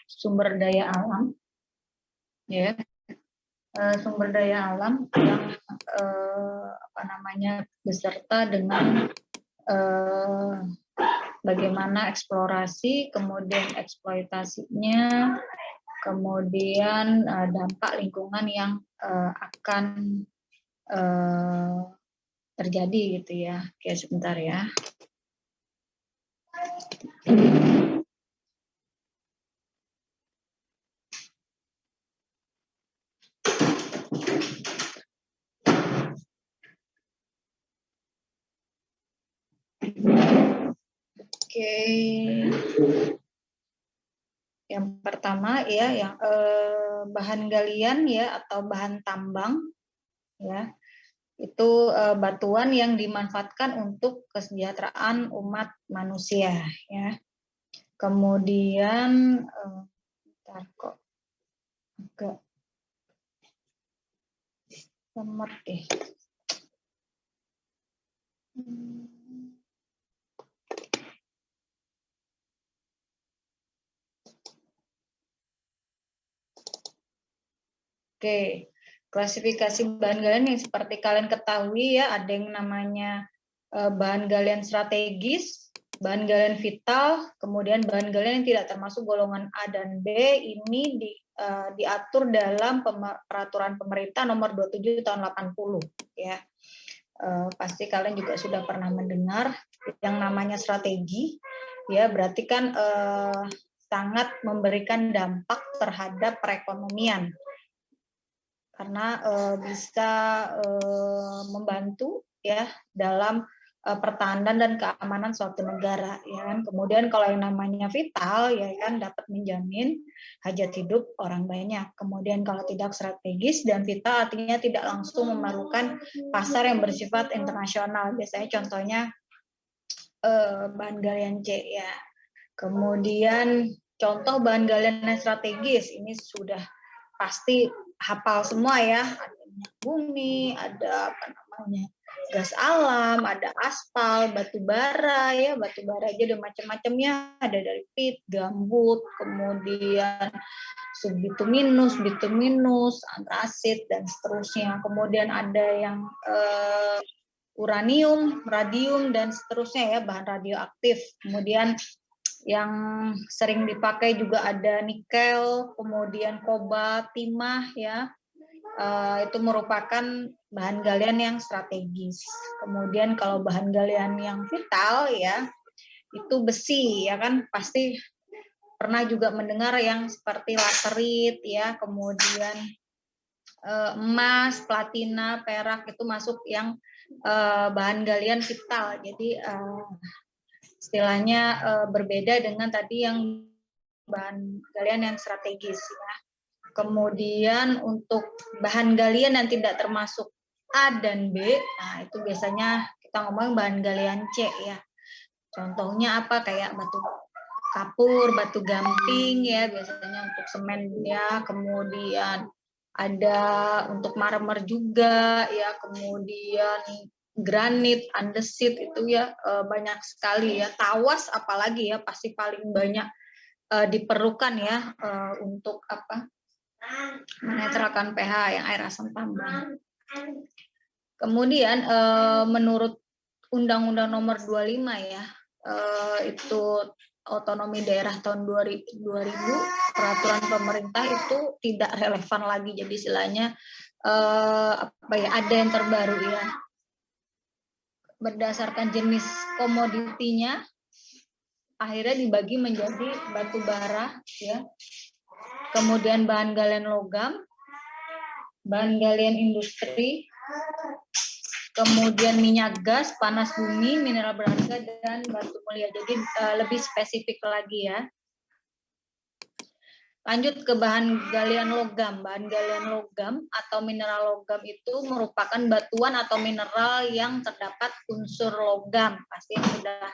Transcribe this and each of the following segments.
sumber daya alam, ya, sumber daya alam yang beserta dengan bagaimana eksplorasi, kemudian eksploitasinya, kemudian dampak lingkungan yang akan terjadi gitu ya. Oke, sebentar ya. Oke. Yang pertama ya, yang bahan galian ya atau bahan tambang ya, itu batuan yang dimanfaatkan untuk kesejahteraan umat manusia ya. Kemudian bentar kok agak lemot deh. Oke, klasifikasi bahan galian yang seperti kalian ketahui ya, ada yang namanya bahan galian strategis, bahan galian vital, kemudian bahan galian yang tidak termasuk golongan A dan B. Ini diatur dalam peraturan pemerintah nomor 27 tahun 80 ya. Pasti kalian juga sudah pernah mendengar yang namanya strategi ya, berarti kan sangat memberikan dampak terhadap perekonomian karena bisa membantu ya dalam pertahanan dan keamanan suatu negara ya kan. Kemudian kalau yang namanya vital ya kan dapat menjamin hajat hidup orang banyak. Kemudian kalau tidak strategis dan vital artinya tidak langsung memerlukan pasar yang bersifat internasional. Biasanya contohnya bahan galian C ya. Kemudian contoh bahan galian yang strategis ini sudah pasti hafal semua ya, ada minyak bumi, ada gas alam, ada aspal, batu bara ya, batu bara aja ada macam-macamnya, ada dari pit, gambut, kemudian bituminus, antrasit dan seterusnya. Kemudian ada yang uranium, radium dan seterusnya ya, bahan radioaktif. Kemudian yang sering dipakai juga ada nikel, kemudian kobalt, timah ya. Itu merupakan bahan galian yang strategis. Kemudian kalau bahan galian yang vital ya, itu besi ya kan, pasti pernah juga mendengar yang seperti laterit ya, kemudian emas, platina, perak itu masuk yang bahan galian vital. Jadi istilahnya berbeda dengan tadi yang bahan galian yang strategis ya. Kemudian untuk bahan galian yang tidak termasuk A dan B, nah itu biasanya kita ngomong bahan galian C ya. Contohnya apa, kayak batu kapur, batu gamping ya, biasanya untuk semen ya. Kemudian ada untuk marmer juga ya, kemudian granit, andesit itu ya banyak sekali ya. Tawas apalagi ya, pasti paling banyak diperlukan ya untuk apa? Menetralkan pH yang air asam tambang. Kemudian menurut Undang-Undang Nomor 25 ya, itu otonomi daerah tahun 2000, peraturan pemerintah itu tidak relevan lagi, jadi istilahnya apa ya, ada yang terbaru ya. Berdasarkan jenis komoditinya akhirnya dibagi menjadi batu bara ya. Kemudian bahan galian logam, bahan galian industri, kemudian minyak gas, panas bumi, mineral berharga, dan batu mulia. Jadi lebih spesifik lagi ya. Lanjut ke bahan galian logam. Bahan galian logam atau mineral logam itu merupakan batuan atau mineral yang terdapat unsur logam. Pasti sudah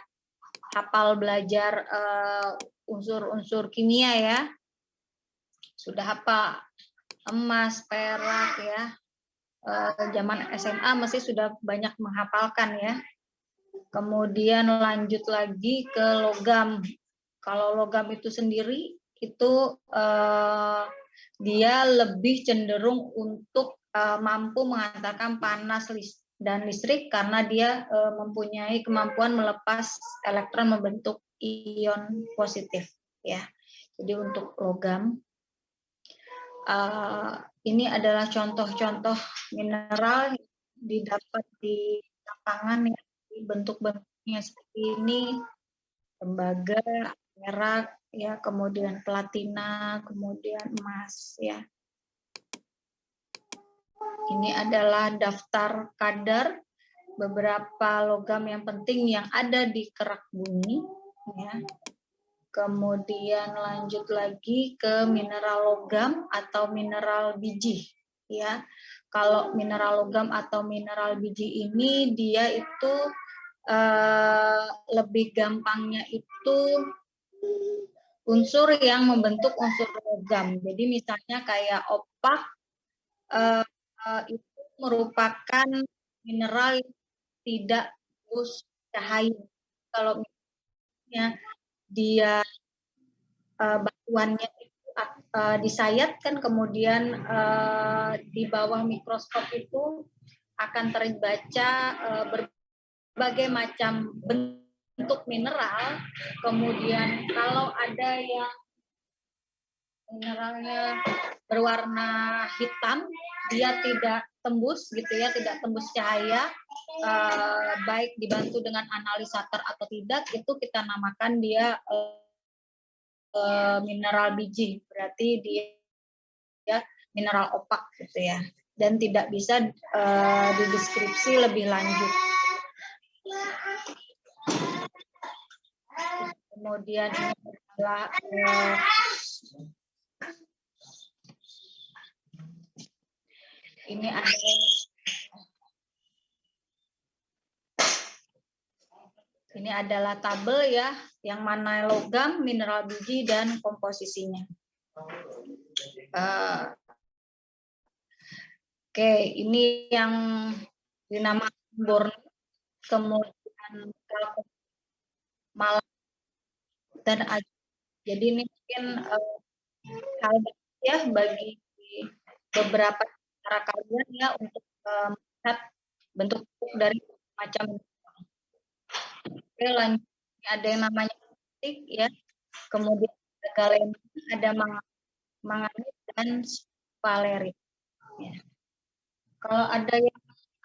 hafal belajar unsur-unsur kimia ya. Sudah hafal emas, perak ya. Zaman SMA masih sudah banyak menghafalkan ya. Kemudian lanjut lagi ke logam. Kalau logam itu sendiri itu dia lebih cenderung untuk mampu mengantarkan panas dan listrik karena dia mempunyai kemampuan melepas elektron membentuk ion positif ya. Jadi untuk logam ini adalah contoh-contoh mineral yang didapat di lapangan ya, bentuk-bentuknya seperti ini, tembaga, perak ya, kemudian platina, kemudian emas ya. Ini adalah daftar kadar beberapa logam yang penting yang ada di kerak bumi ya. Kemudian lanjut lagi ke mineral logam atau mineral biji ya. Kalau mineral logam atau mineral biji ini dia itu lebih gampangnya itu unsur yang membentuk unsur logam. Jadi misalnya kayak opak itu merupakan mineral yang tidak tembus cahaya. Kalau misalnya dia batuannya itu disayatkan, kemudian di bawah mikroskop itu akan terbaca berbagai macam bentuk mineral. Kemudian kalau ada yang mineralnya berwarna hitam, dia tidak tembus gitu ya, tidak tembus cahaya, baik dibantu dengan analisator atau tidak, itu kita namakan dia mineral biji, berarti dia mineral opak gitu ya, dan tidak bisa dideskripsi lebih lanjut. Kemudian ini adalah ini adalah tabel ya, yang mana logam, mineral biji, dan komposisinya. Oke, ini yang dinamakan Borneo, kemudian Malang dan Aceh. Jadi ini mungkin hal ya bagi beberapa cara kalian ya untuk melihat bentuk dari macam. Oke, lanjut. Ada yang namanya plastik ya, kemudian ada galena, ada manganis dan valerit. Ya. Kalau ada yang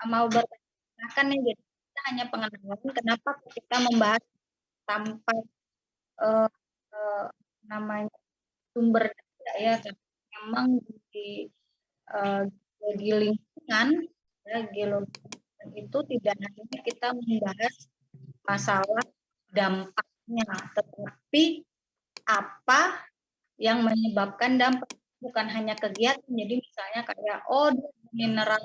mau bertanyakan nih, jadi kita hanya pengenalan kenapa kita membahas sampai namanya sumber daya ya, karena memang di lingkungan ya, geologi itu tidak hanya kita membahas masalah dampaknya, tetapi apa yang menyebabkan dampak, bukan hanya kegiatan. Jadi misalnya kayak mineral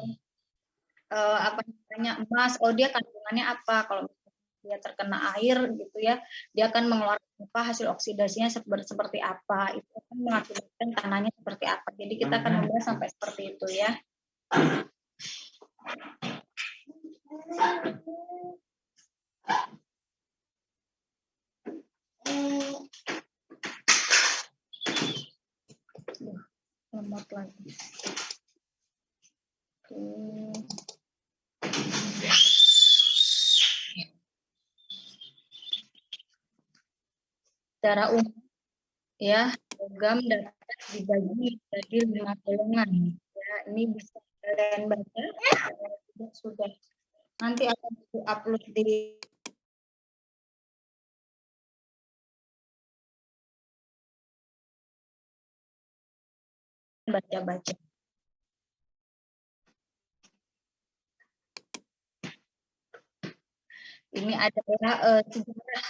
apa namanya emas, dia kandungannya apa, kalau dia terkena air gitu ya, dia akan mengeluarkan apa, hasil oksidasinya seperti apa, itu akan mengakibatkan tanahnya seperti apa. Jadi kita akan membahas sampai seperti itu ya. Lemot lagi. Secara umum ya, logam dapat dibagi menjadi 5 golongan. Ya, ini bisa kalian baca. Sudah. Nanti akan di-upload di baca-baca. Ini adalah sejarah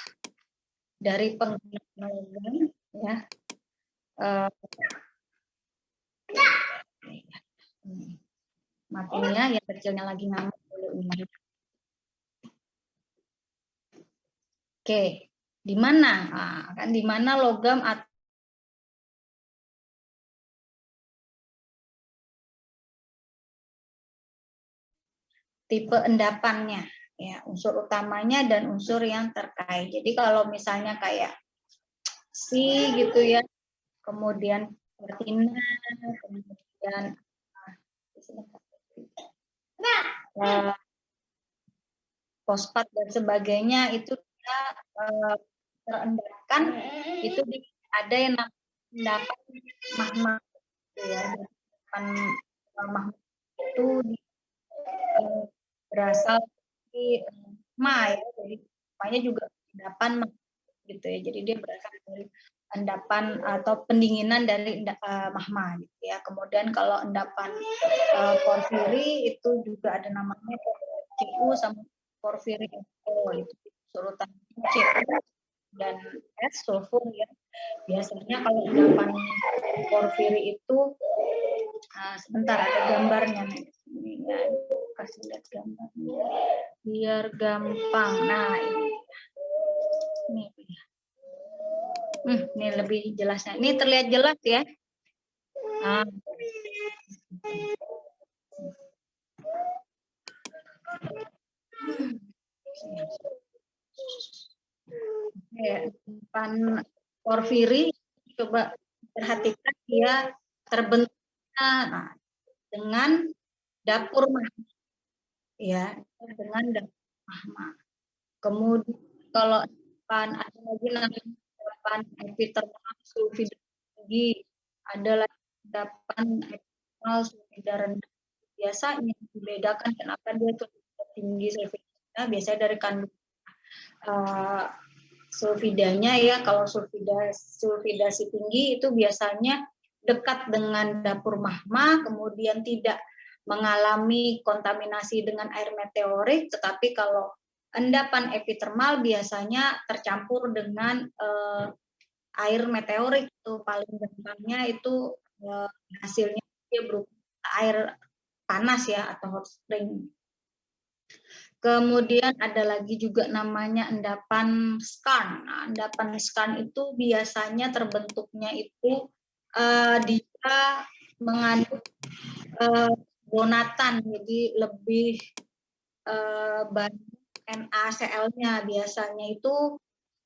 dari penggunaan logam ya. Matinya yang kecilnya lagi ngamuk boleh umur. Oke, di mana? Kan di mana logam atau tipe endapannya ya, unsur utamanya dan unsur yang terkait. Jadi kalau misalnya kayak gitu ya, kemudian platina, kemudian uh, fosfat dan sebagainya itu dia terendapkan itu ada yang namanya magma ya. Magma itu berasal dari magma ya, jadi magmanya juga endapan gitu ya. Jadi dia berasal dari endapan atau pendinginan dari magma gitu ya. Kemudian kalau endapan porfiri itu juga ada namanya Cu sama porfiri itu urutan Cu dan S sulfur ya. Biasanya kalau endapan porfiri itu sebentar ada gambarnya nih. Ini ya, kasih lihat gambarnya biar gampang. Nah ini ini lebih jelasnya. Ini terlihat jelas ya. Nah. Endapan porfiri coba perhatikan dia terbentuknya dengan dapur magma ya, dengan dapur magma. Kemudian kalau ada lagi namanya endapan epithermal sulfida tinggi, ada lagi endapan epithermal sulfida rendah. Biasanya dibedakan kenapa dia tinggi sulfida, biasanya dari kandungan sulfidanya ya. Kalau sulfidasi tinggi itu biasanya dekat dengan dapur magma, kemudian tidak mengalami kontaminasi dengan air meteorik, tetapi kalau endapan epithermal biasanya tercampur dengan air meteorik. Itu paling gampangnya itu hasilnya dia berupa air panas ya atau hot spring. Kemudian ada lagi juga namanya endapan skarn. Nah, endapan skarn itu biasanya terbentuknya itu dia mengandung karbonatan, jadi lebih banyak NaCl-nya. Biasanya itu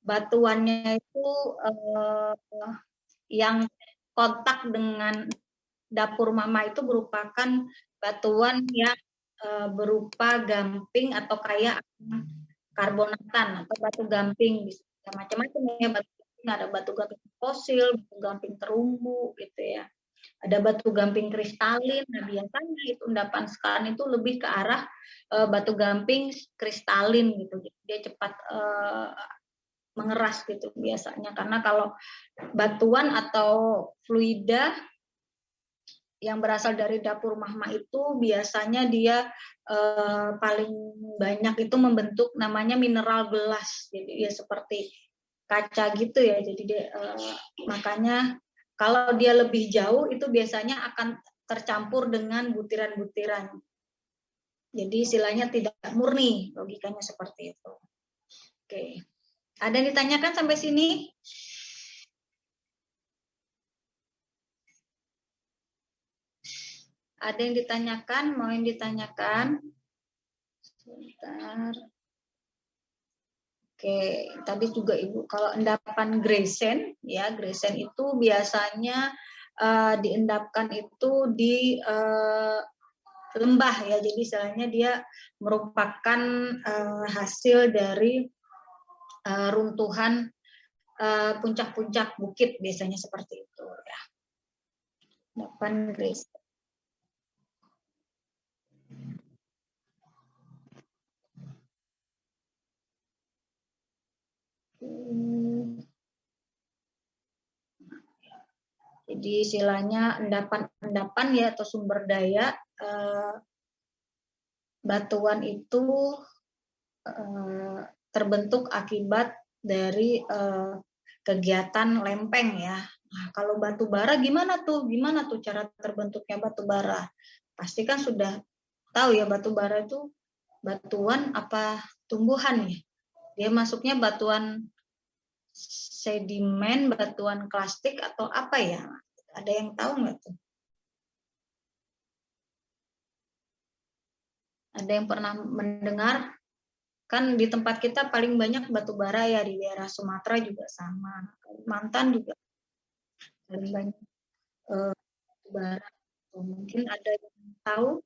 batuannya itu yang kontak dengan dapur magma itu merupakan batuan yang berupa gamping atau kayak karbonatan atau batu gamping, bisa macam-macam ya. Batu gamping, ada batu gamping fosil, batu gamping terumbu gitu ya. Ada batu gamping kristalin. Nah, biasanya itu endapan skarn itu lebih ke arah batu gamping kristalin gitu. Dia cepat mengeras gitu biasanya, karena kalau batuan atau fluida yang berasal dari dapur magma itu biasanya dia paling banyak itu membentuk namanya mineral gelas, jadi dia seperti kaca gitu ya. Jadi dia, makanya kalau dia lebih jauh itu biasanya akan tercampur dengan butiran-butiran. Jadi istilahnya tidak murni, logikanya seperti itu. Oke, ada yang ditanyakan sampai sini? Ada yang ditanyakan? Mau yang ditanyakan? Sebentar. Oke, tadi juga Ibu, kalau endapan gresen, ya gresen itu biasanya diendapkan itu di lembah ya. Jadi istilahnya dia merupakan hasil dari runtuhan puncak-puncak bukit, biasanya seperti itu ya. Endapan gresen. Jadi istilahnya endapan-endapan ya atau sumber daya batuan itu terbentuk akibat dari kegiatan lempeng ya. Nah, kalau batu bara gimana tuh? Gimana tuh cara terbentuknya batu bara? Pasti kan sudah tahu ya, batu bara itu batuan apa tumbuhan ya? Dia masuknya batuan sedimen, batuan klastik atau apa ya? Ada yang tahu nggak tuh? Ada yang pernah mendengar Kan di tempat kita paling banyak batu bara ya, di daerah Sumatera juga sama, Kalimantan juga paling banyak batu bara. Mungkin ada yang tahu?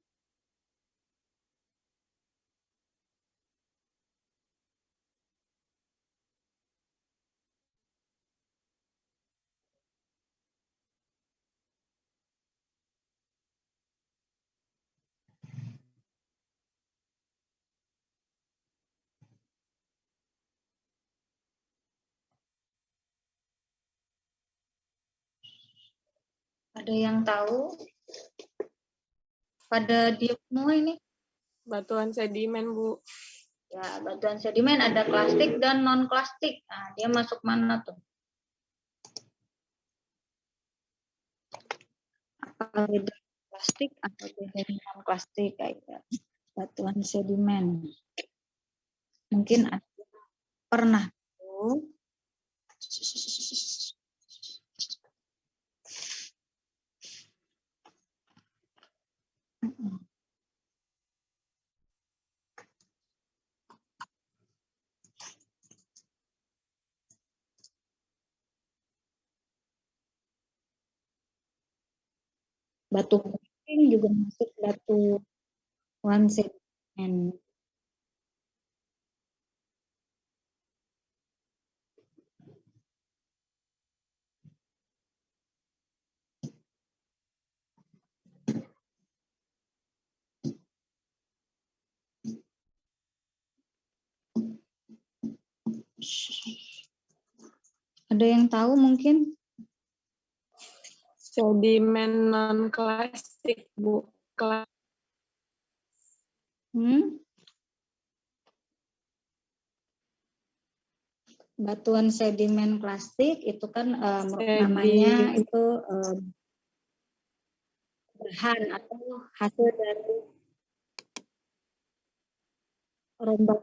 Ada yang tahu? Pada diam semua ini. Batuan sedimen, Bu. Ya, batuan sedimen ada klastik dan non klastik. Nah, dia masuk mana tuh? Apa beda plastik atau beda non plastik kayak batuan sedimen? Mungkin ada pernah tuh. Batu gamping juga masuk batuan sedimen. Ada yang tahu mungkin? Sedimen non klasik, Bu. Batuan sedimen klasik itu kan namanya itu bahan atau hasil dari rombak.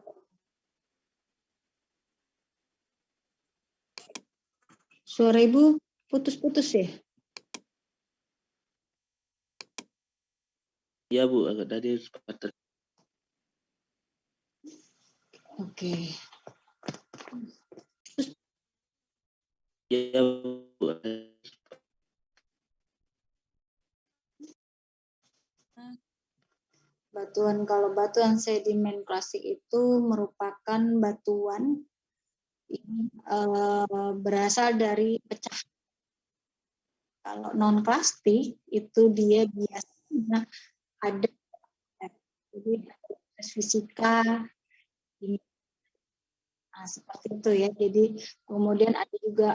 Suara Ibu putus-putus ya? Iya Bu, agak tadi sempat. Oke. Iya Bu. Kalau batuan sedimen klasik itu merupakan batuan yang berasal dari pecahan. Kalau non plastik itu dia biasanya ada jadi proses fisika seperti itu ya. Jadi kemudian ada juga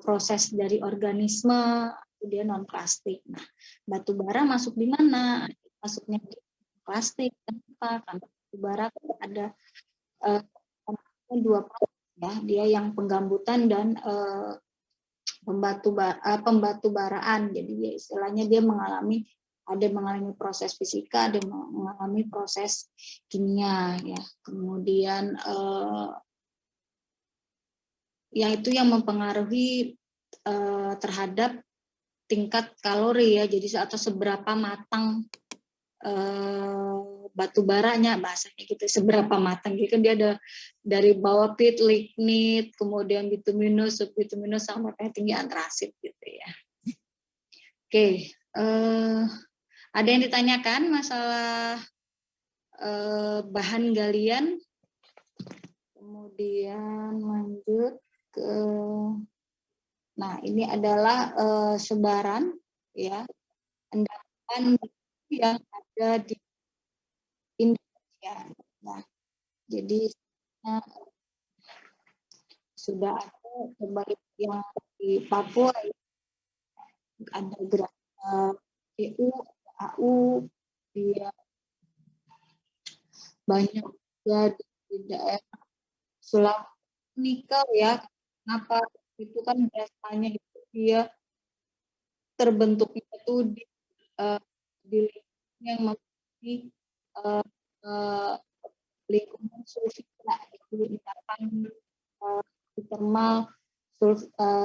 proses dari organisme dia non plastik. Nah, batu bara masuk di mana? Masuknya di plastik. Kenapa? Karena batu bara ada dua proses ya. Dia yang penggambutan dan pembatu baraan. Jadi dia, istilahnya dia mengalami proses fisika, ada mengalami proses kimia ya. Kemudian yang itu yang mempengaruhi terhadap tingkat kalori ya. Jadi atau seberapa matang batu baranya bahasanya gitu, seberapa matang gitu kan dia ada dari bawah pit, lignit, kemudian bituminus, subbituminus sampai tinggi antrasit gitu ya. Oke, ada yang ditanyakan masalah bahan galian? Kemudian lanjut ke, nah ini adalah sebaran ya endapan yang ada di Indonesia. Nah, jadi sudah ada kembali yang di Papua ada gerakan EU, AU, dia banyak juga di daerah Sulawesi nikel ya. Kenapa itu kan biasanya itu dia terbentuknya itu di yang memiliki lingkungan sulfida, itu endapan thermal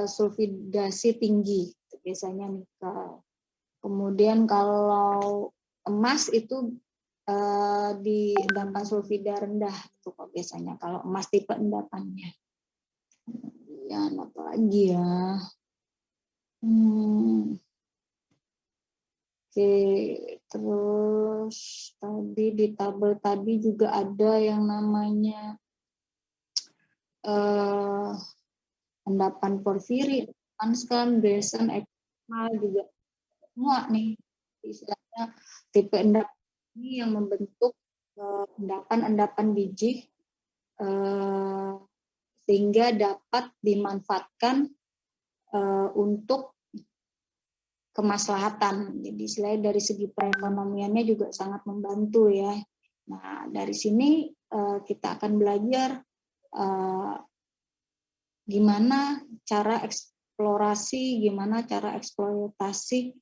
sulfidasi tinggi, biasanya nikel. Kemudian kalau emas itu di endapan sulfida rendah itu kok biasanya kalau emas tipe endapannya. Ya, apa lagi ya? Oke, terus tadi di tabel tadi juga ada yang namanya endapan porfiri, tungsten, Grayson, ekmal juga semua nih istilahnya tipe endapan ini yang membentuk endapan-endapan biji sehingga dapat dimanfaatkan untuk kemaslahatan. Jadi selain dari segi perekonomiannya juga sangat membantu ya. Nah, dari sini kita akan belajar gimana cara eksplorasi, gimana cara eksploitasi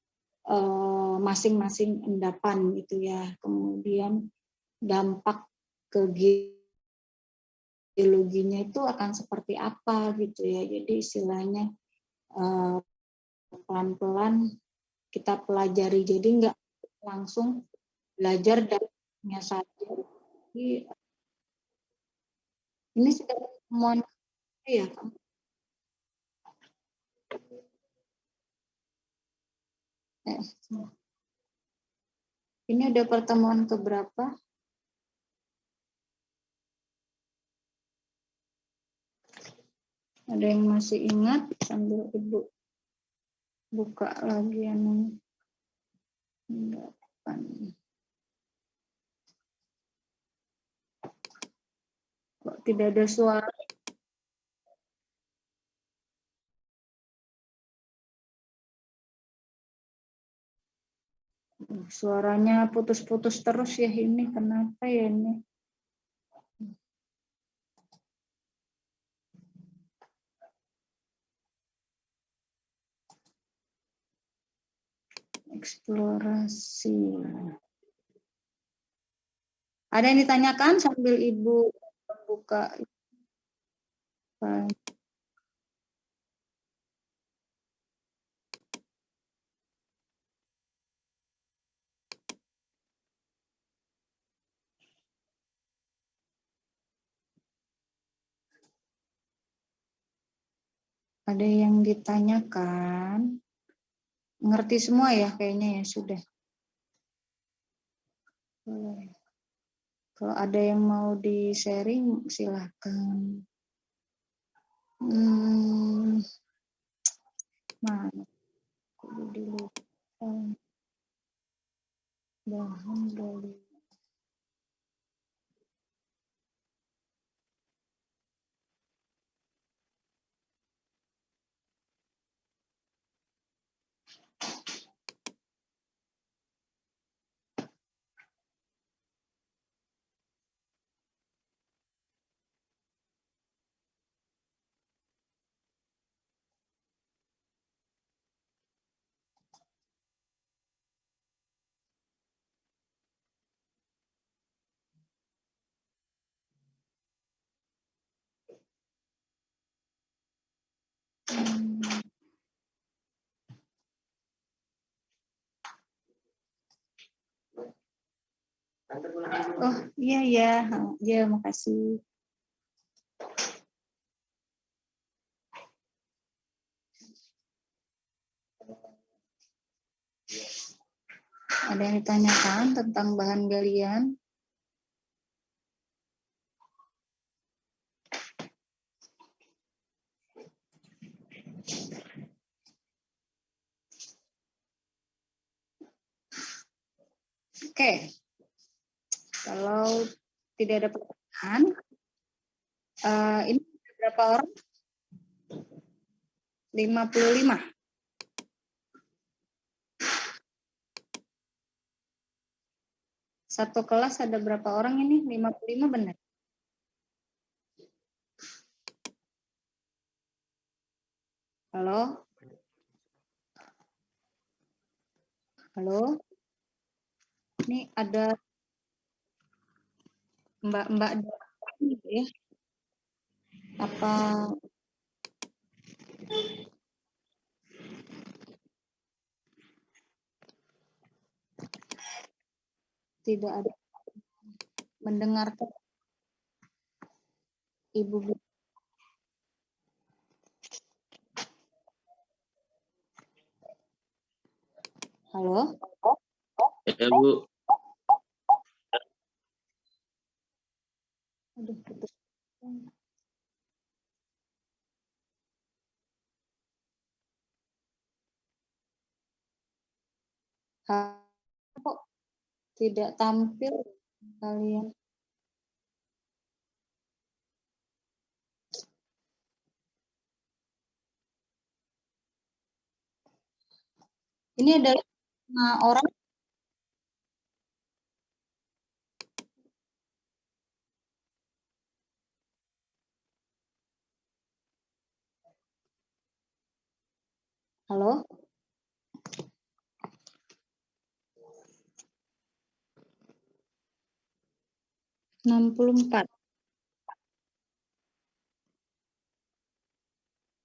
masing-masing endapan gitu ya. Kemudian dampak ke geologinya itu akan seperti apa gitu ya. Jadi istilahnya pelan-pelan kita pelajari, jadi nggak langsung belajar darinya saja. Jadi, ini sudah pertemuan ya, ini udah pertemuan keberapa? Ada yang masih ingat sambil Ibu buka lagi yang kok tidak ada suara? Suaranya putus-putus terus ya ini, kenapa ya ini? Eksplorasi. Ada yang ditanyakan sambil Ibu buka? Ada yang ditanyakan? Ngerti semua ya kayaknya ya sudah. Kalau ada yang mau di-sharing silahkan. Mana? Dulu. Bahan dari oh iya ya, ya makasih. Ada yang ditanyakan tentang bahan galian? Oke, kalau tidak ada pertanyaan, ini berapa orang? 55. Satu kelas ada berapa orang ini? 55 benar? Halo? Halo? Ini ada mbak-mbak ya? Apa tidak ada? mendengarkan Ibu. Halo? Ya, Bu. Aduh, putus. Kok tidak tampil kalian? Ini adalah 5 orang. Halo? Enam puluh 64.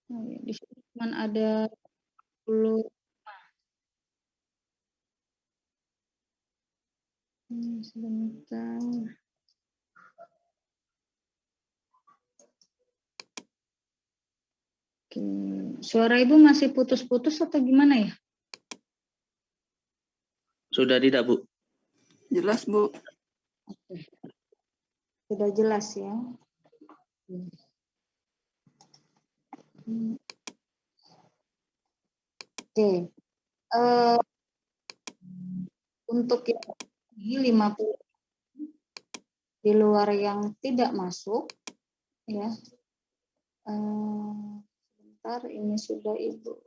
Oh, ya, di sini cuma ada 10. Sebentar. Oke. Suara Ibu masih putus-putus atau gimana ya? Sudah tidak, Bu? Jelas, Bu. Oke. Sudah jelas ya. Oke. Untuk yang ini 50 di luar yang tidak masuk ya. Sebentar, ini sudah Ibu.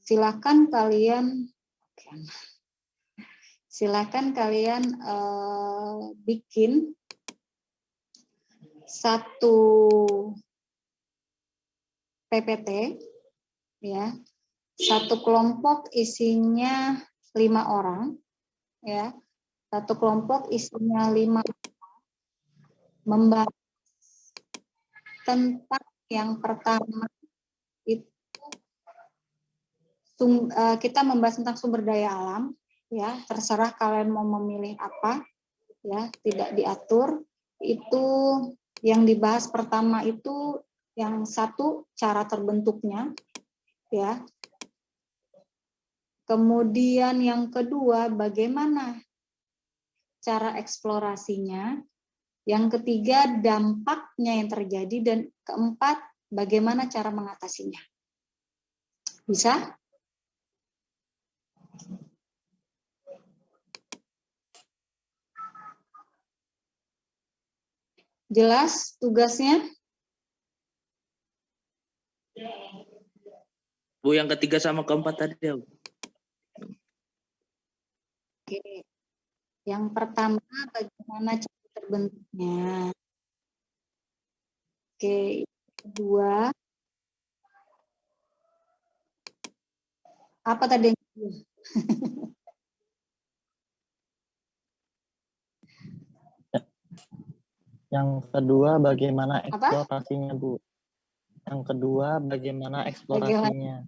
Silakan kalian bikin satu PPT ya. Satu kelompok isinya 5 orang ya. Satu kelompok isinya 5 membahas tentang yang pertama itu kita membahas tentang sumber daya alam ya, terserah kalian mau memilih apa ya, tidak diatur. Itu yang dibahas pertama itu yang satu cara terbentuknya ya. Kemudian yang kedua bagaimana cara eksplorasinya. Yang ketiga dampaknya yang terjadi dan keempat bagaimana cara mengatasinya. Bisa? Jelas tugasnya? Bu, yang ketiga sama keempat tadi ya, Bu? Oke. Yang pertama bagaimana cara terbentuknya. Oke, kedua apa tadi yang kedua? Yang kedua bagaimana eksplorasinya, Bu? Yang kedua bagaimana eksplorasinya?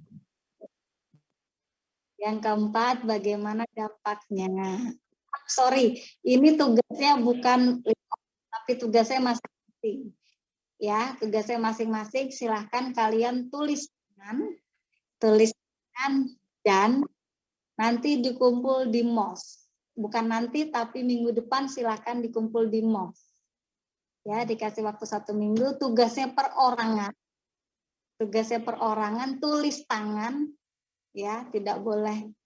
Yang keempat bagaimana dampaknya. Sorry, ini tugasnya bukan tapi tugasnya masing-masing. Ya, tugasnya masing-masing. Silahkan kalian tuliskan dan nanti dikumpul di MOS. Bukan nanti, tapi minggu depan silahkan dikumpul di MOS. Ya, dikasih waktu 1 minggu. Tugasnya perorangan. Tulis tangan. Ya, tidak boleh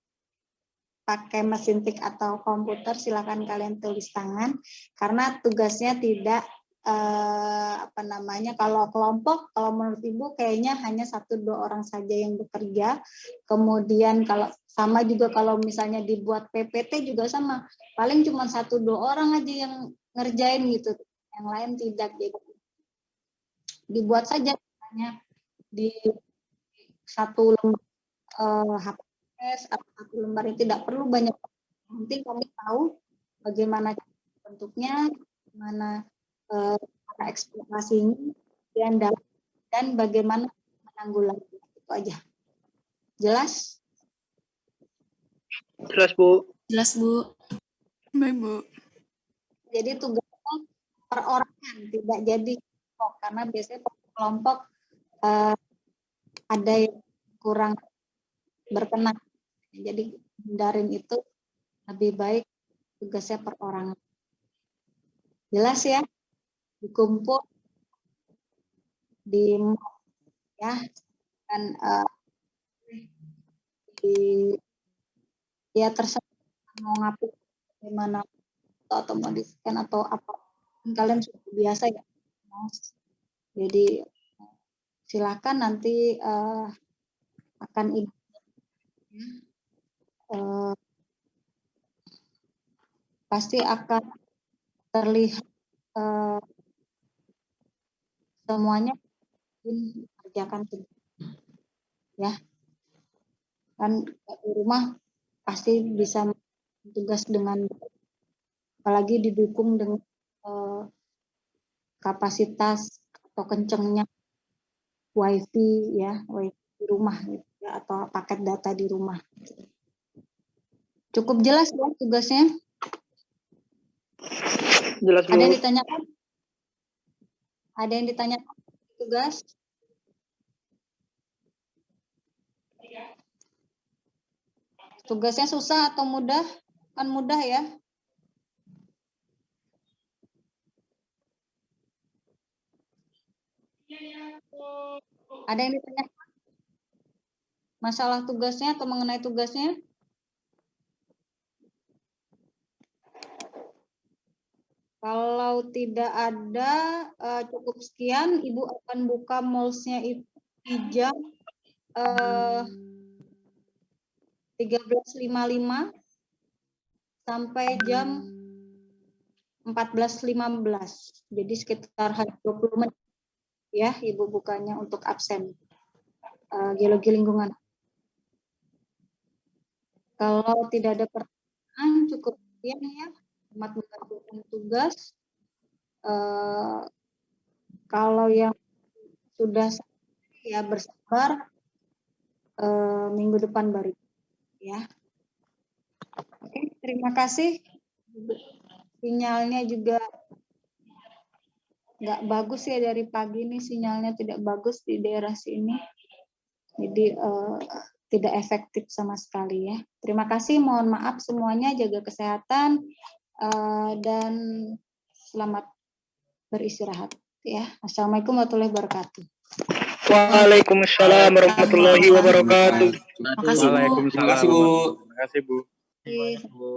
pakai mesin tik atau komputer, silakan kalian tulis tangan karena tugasnya tidak kalau kelompok, kalau menurut Ibu kayaknya hanya 1-2 orang saja yang bekerja. Kemudian kalau sama juga kalau misalnya dibuat PPT juga sama, paling cuma 1-2 orang aja yang ngerjain gitu, yang lain tidak. Jadi dibuat saja misalnya di 1 lembar HPS atau 1 lembar, yang tidak perlu banyak. Nanti kami tahu bagaimana bentuknya, bagaimana eksplorasinya, dan bagaimana penanggulangan. Itu aja. Jelas? Jelas, Bu. Jelas, Bu. Baik, Bu. Jadi tugasnya perorangan, tidak jadi kelompok. Karena biasanya kelompok ada yang kurang berkenan. Jadi hindarin itu lebih baik tugasnya perorangan. Jelas ya? Dikumpul di ya dan ya terserah mau ngapain gimana atau mau di scan atau apa, kalian sudah biasa ya. Jadi silakan nanti akan pasti akan terlihat semuanya kerjakan ya, kan di rumah pasti bisa tugas dengan, apalagi didukung dengan kapasitas atau kencengnya wifi ya, wifi di rumah gitu, ya, atau paket data di rumah. Cukup jelas ya tugasnya? Jelas, Bu. Ada yang ditanyakan? Ada yang ditanyakan tugas? Tugasnya susah atau mudah? Kan mudah ya. Ada yang ditanyakan? Masalah tugasnya atau mengenai tugasnya? Kalau tidak ada, cukup sekian. Ibu akan buka molesnya itu di jam 13.55 sampai jam 14.15. Jadi sekitar 20 menit ya Ibu bukanya untuk absen geologi lingkungan. Kalau tidak ada pertanyaan, cukup sekian ya. Selamat mengerjakan tugas. Kalau yang sudah ya bersabar, minggu depan baru ya. Oke, terima kasih. Sinyalnya juga nggak bagus ya dari pagi ini, sinyalnya tidak bagus di daerah sini. Jadi tidak efektif sama sekali ya. Terima kasih, mohon maaf semuanya, jaga kesehatan dan selamat beristirahat ya. Assalamualaikum warahmatullahi wabarakatuh. Waalaikumsalam warahmatullahi wabarakatuh. Makasih, Bu. Waalaikumsalam. Terima kasih, Bu. Terima kasih, Bu. Terima kasih. Bu.